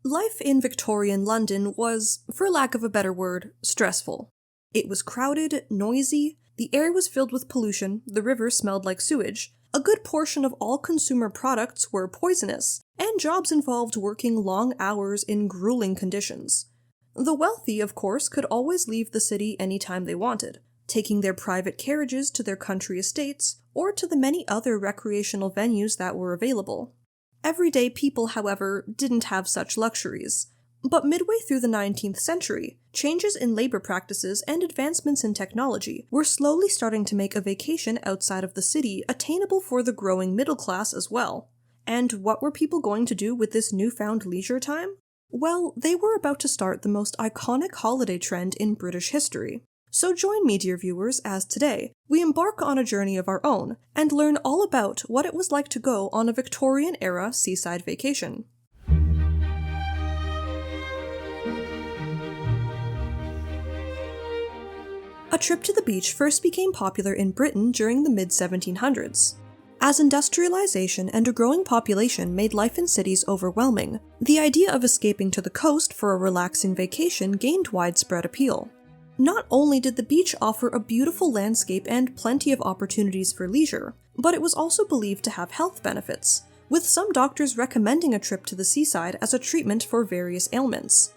Life in Victorian London was, for lack of a better word, stressful. It was crowded, noisy, the air was filled with pollution, the river smelled like sewage, a good portion of all consumer products were poisonous, and jobs involved working long hours in grueling conditions. The wealthy, of course, could always leave the city anytime they wanted, taking their private carriages to their country estates or to the many other recreational venues that were available. Everyday people, however, didn't have such luxuries. But midway through the 19th century, changes in labor practices and advancements in technology were slowly starting to make a vacation outside of the city attainable for the growing middle class as well. And what were people going to do with this newfound leisure time? Well, they were about to start the most iconic holiday trend in British history. So join me, dear viewers, as today we embark on a journey of our own and learn all about what it was like to go on a Victorian-era seaside vacation. A trip to the beach first became popular in Britain during the mid-1700s. As industrialization and a growing population made life in cities overwhelming, the idea of escaping to the coast for a relaxing vacation gained widespread appeal. Not only did the beach offer a beautiful landscape and plenty of opportunities for leisure, but it was also believed to have health benefits, with some doctors recommending a trip to the seaside as a treatment for various ailments.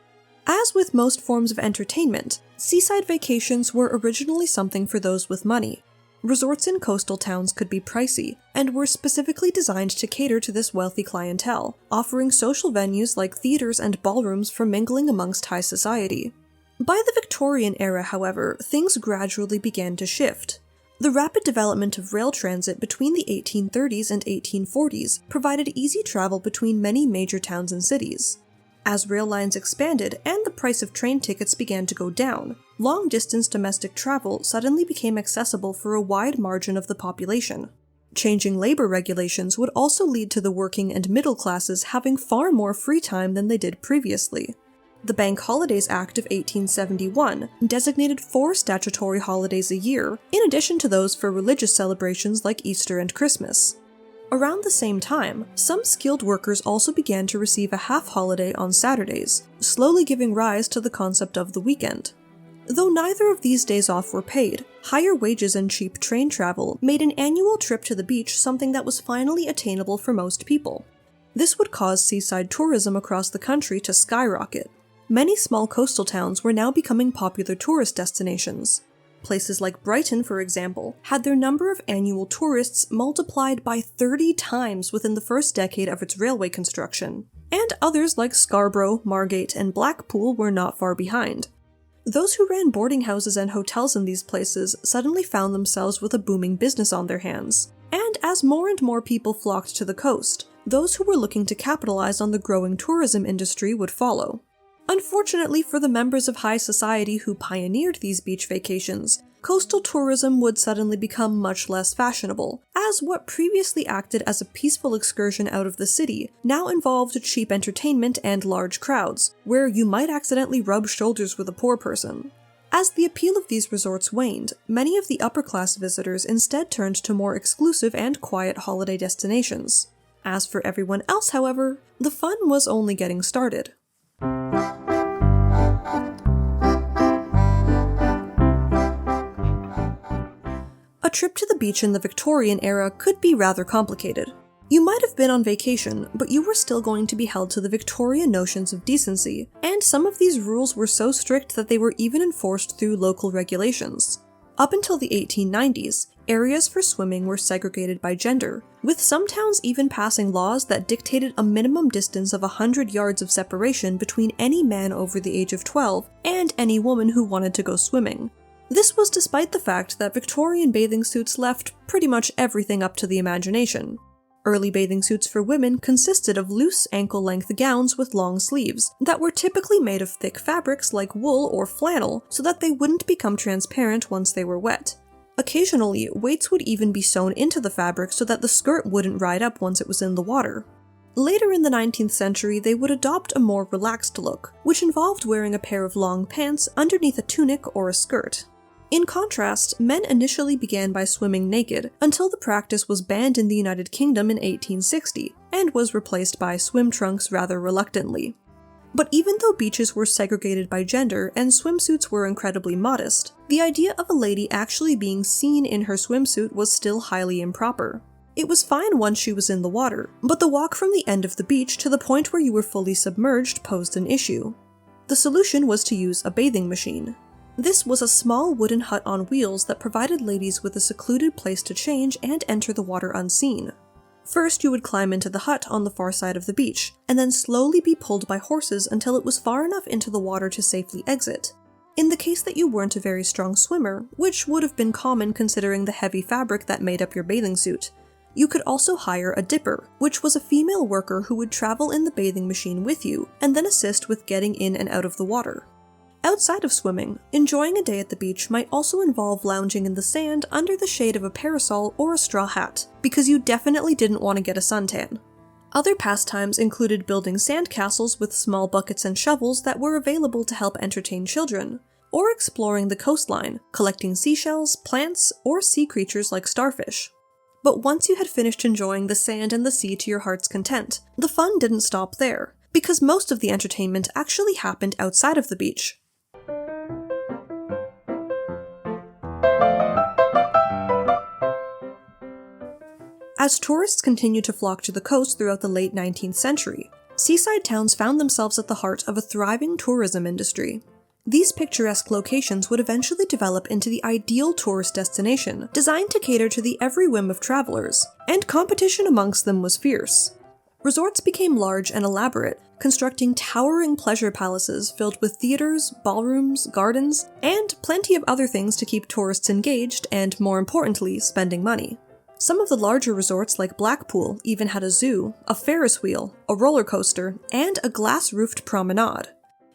As with most forms of entertainment, seaside vacations were originally something for those with money. Resorts in coastal towns could be pricey, and were specifically designed to cater to this wealthy clientele, offering social venues like theaters and ballrooms for mingling amongst high society. By the Victorian era, however, things gradually began to shift. The rapid development of rail transit between the 1830s and 1840s provided easy travel between many major towns and cities. As rail lines expanded and the price of train tickets began to go down, long-distance domestic travel suddenly became accessible for a wide margin of the population. Changing labor regulations would also lead to the working and middle classes having far more free time than they did previously. The Bank Holidays Act of 1871 designated 4 statutory holidays a year, in addition to those for religious celebrations like Easter and Christmas. Around the same time, some skilled workers also began to receive a half-holiday on Saturdays, slowly giving rise to the concept of the weekend. Though neither of these days off were paid, higher wages and cheap train travel made an annual trip to the beach something that was finally attainable for most people. This would cause seaside tourism across the country to skyrocket. Many small coastal towns were now becoming popular tourist destinations. Places like Brighton, for example, had their number of annual tourists multiplied by 30 times within the first decade of its railway construction. And others like Scarborough, Margate, and Blackpool were not far behind. Those who ran boarding houses and hotels in these places suddenly found themselves with a booming business on their hands. And as more and more people flocked to the coast, those who were looking to capitalize on the growing tourism industry would follow. Unfortunately for the members of high society who pioneered these beach vacations, coastal tourism would suddenly become much less fashionable, as what previously acted as a peaceful excursion out of the city now involved cheap entertainment and large crowds, where you might accidentally rub shoulders with a poor person. As the appeal of these resorts waned, many of the upper-class visitors instead turned to more exclusive and quiet holiday destinations. As for everyone else, however, the fun was only getting started. A trip to the beach in the Victorian era could be rather complicated. You might have been on vacation, but you were still going to be held to the Victorian notions of decency, and some of these rules were so strict that they were even enforced through local regulations. Up until the 1890s, areas for swimming were segregated by gender, with some towns even passing laws that dictated a minimum distance of 100 yards of separation between any man over the age of 12 and any woman who wanted to go swimming. This was despite the fact that Victorian bathing suits left pretty much everything up to the imagination. Early bathing suits for women consisted of loose ankle-length gowns with long sleeves that were typically made of thick fabrics like wool or flannel so that they wouldn't become transparent once they were wet. Occasionally, weights would even be sewn into the fabric so that the skirt wouldn't ride up once it was in the water. Later in the 19th century, they would adopt a more relaxed look, which involved wearing a pair of long pants underneath a tunic or a skirt. In contrast, men initially began by swimming naked, until the practice was banned in the United Kingdom in 1860, and was replaced by swim trunks rather reluctantly. But even though beaches were segregated by gender and swimsuits were incredibly modest, the idea of a lady actually being seen in her swimsuit was still highly improper. It was fine once she was in the water, but the walk from the end of the beach to the point where you were fully submerged posed an issue. The solution was to use a bathing machine. This was a small wooden hut on wheels that provided ladies with a secluded place to change and enter the water unseen. First, you would climb into the hut on the far side of the beach, and then slowly be pulled by horses until it was far enough into the water to safely exit. In the case that you weren't a very strong swimmer, which would have been common considering the heavy fabric that made up your bathing suit, you could also hire a dipper, which was a female worker who would travel in the bathing machine with you and then assist with getting in and out of the water. Outside of swimming, enjoying a day at the beach might also involve lounging in the sand under the shade of a parasol or a straw hat, because you definitely didn't want to get a suntan. Other pastimes included building sandcastles with small buckets and shovels that were available to help entertain children, or exploring the coastline, collecting seashells, plants, or sea creatures like starfish. But once you had finished enjoying the sand and the sea to your heart's content, the fun didn't stop there, because most of the entertainment actually happened outside of the beach. As tourists continued to flock to the coast throughout the late 19th century, seaside towns found themselves at the heart of a thriving tourism industry. These picturesque locations would eventually develop into the ideal tourist destination, designed to cater to the every whim of travelers, and competition amongst them was fierce. Resorts became large and elaborate, constructing towering pleasure palaces filled with theaters, ballrooms, gardens, and plenty of other things to keep tourists engaged and, more importantly, spending money. Some of the larger resorts like Blackpool even had a zoo, a Ferris wheel, a roller coaster, and a glass-roofed promenade.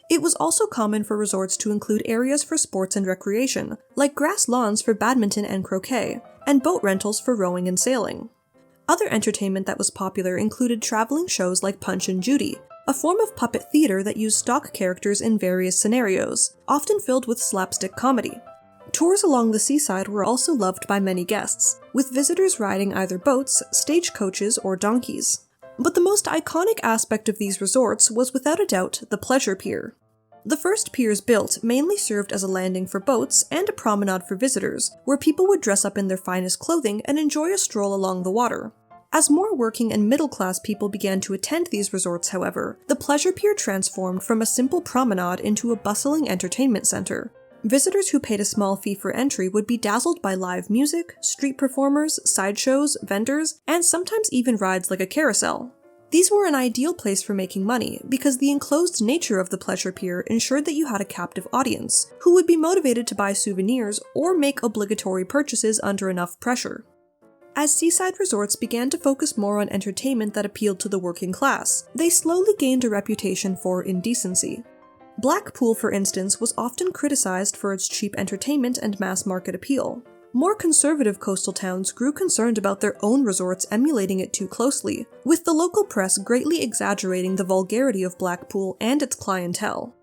It was also common for resorts to include areas for sports and recreation, like grass lawns for badminton and croquet, and boat rentals for rowing and sailing. Other entertainment that was popular included traveling shows like Punch and Judy, a form of puppet theater that used stock characters in various scenarios, often filled with slapstick comedy. Tours along the seaside were also loved by many guests, with visitors riding either boats, stagecoaches, or donkeys. But the most iconic aspect of these resorts was without a doubt the pleasure pier. The first piers built mainly served as a landing for boats and a promenade for visitors, where people would dress up in their finest clothing and enjoy a stroll along the water. As more working and middle-class people began to attend these resorts, however, the pleasure pier transformed from a simple promenade into a bustling entertainment center. Visitors who paid a small fee for entry would be dazzled by live music, street performers, sideshows, vendors, and sometimes even rides like a carousel. These were an ideal place for making money because the enclosed nature of the pleasure pier ensured that you had a captive audience, who would be motivated to buy souvenirs or make obligatory purchases under enough pressure. As seaside resorts began to focus more on entertainment that appealed to the working class, they slowly gained a reputation for indecency. Blackpool, for instance, was often criticized for its cheap entertainment and mass-market appeal. More conservative coastal towns grew concerned about their own resorts emulating it too closely, with the local press greatly exaggerating the vulgarity of Blackpool and its clientele.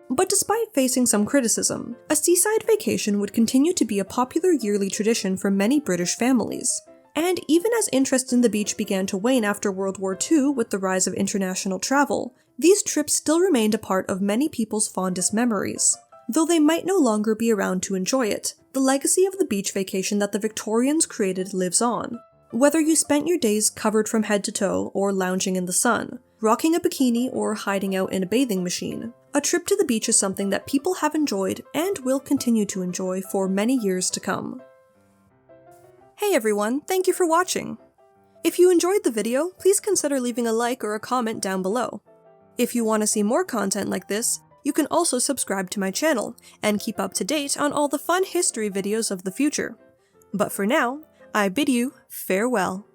But despite facing some criticism, a seaside vacation would continue to be a popular yearly tradition for many British families. And even as interest in the beach began to wane after World War II with the rise of international travel, these trips still remained a part of many people's fondest memories. Though they might no longer be around to enjoy it, the legacy of the beach vacation that the Victorians created lives on. Whether you spent your days covered from head to toe or lounging in the sun, rocking a bikini or hiding out in a bathing machine, a trip to the beach is something that people have enjoyed and will continue to enjoy for many years to come. Hey everyone, thank you for watching! If you enjoyed the video, please consider leaving a like or a comment down below. If you want to see more content like this, you can also subscribe to my channel and keep up to date on all the fun history videos of the future. But for now, I bid you farewell.